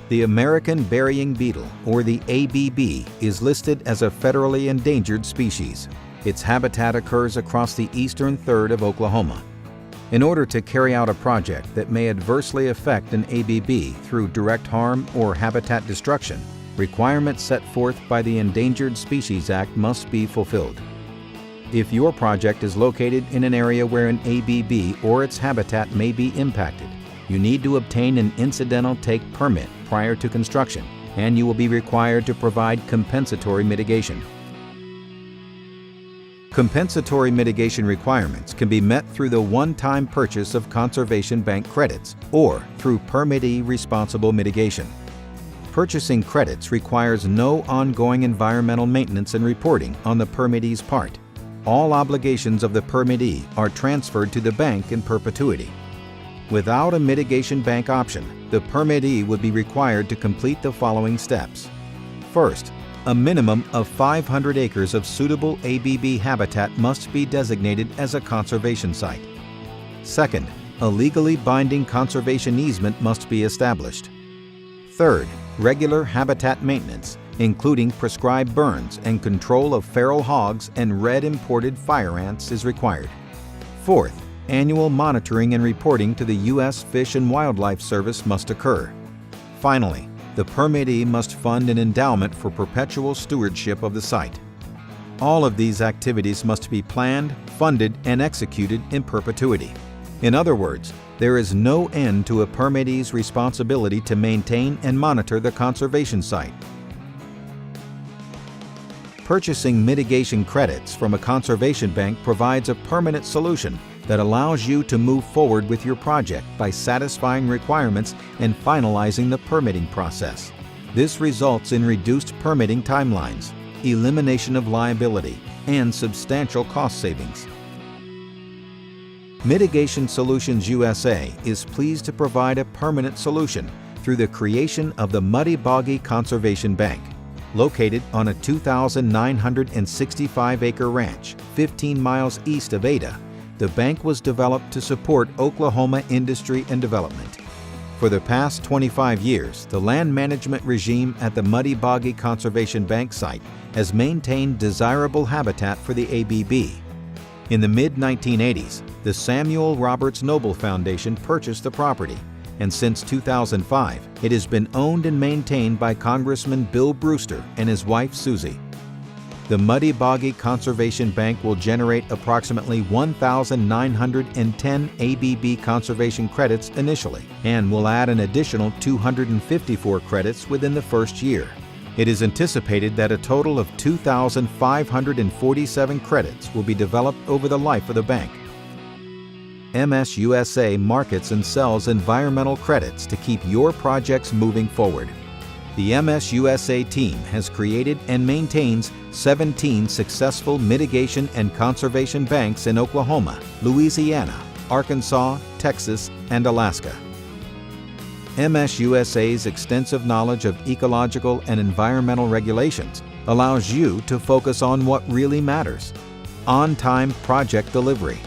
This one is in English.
The American burying beetle, or the ABB, is listed as a federally endangered species. Its habitat occurs across the eastern third of Oklahoma. In order to carry out a project that may adversely affect an ABB through direct harm or habitat destruction, requirements set forth by the Endangered Species Act must be fulfilled. If your project is located in an area where an ABB or its habitat may be impacted, you need to obtain an incidental take permit prior to construction, and you will be required to provide compensatory mitigation. Compensatory mitigation requirements can be met through the one-time purchase of Conservation Bank credits or through permittee responsible mitigation. Purchasing credits requires no ongoing environmental maintenance and reporting on the permittee's part. All obligations of the permittee are transferred to the bank in perpetuity. Without a mitigation bank option, the permittee would be required to complete the following steps. First, a minimum of 500 acres of suitable ABB habitat must be designated as a conservation site. Second, a legally binding conservation easement must be established. Third, regular habitat maintenance, including prescribed burns and control of feral hogs and red imported fire ants, is required. Fourth, annual monitoring and reporting to the U.S. Fish and Wildlife Service must occur. Finally, the permittee must fund an endowment for perpetual stewardship of the site. All of these activities must be planned, funded, and executed in perpetuity. In other words, there is no end to a permittee's responsibility to maintain and monitor the conservation site. Purchasing mitigation credits from a conservation bank provides a permanent solution that allows you to move forward with your project by satisfying requirements and finalizing the permitting process. This results in reduced permitting timelines, elimination of liability, and substantial cost savings. Mitigation Solutions USA is pleased to provide a permanent solution through the creation of the Muddy Boggy Conservation Bank. Located on a 2,965-acre ranch 15 miles east of Ada, the bank was developed to support Oklahoma industry and development. For the past 25 years, the land management regime at the Muddy Boggy Conservation Bank site has maintained desirable habitat for the ABB. In the mid-1980s, the Samuel Roberts Noble Foundation purchased the property, and since 2005, it has been owned and maintained by Congressman Bill Brewster and his wife Susie. The Muddy Boggy Conservation Bank will generate approximately 1,910 ABB conservation credits initially, and will add an additional 254 credits within the first year. It is anticipated that a total of 2,547 credits will be developed over the life of the bank. MSUSA markets and sells environmental credits to keep your projects moving forward. The MSUSA team has created and maintains 17 successful mitigation and conservation banks in Oklahoma, Louisiana, Arkansas, Texas, and Alaska. MSUSA's extensive knowledge of ecological and environmental regulations allows you to focus on what really matters: on-time project delivery.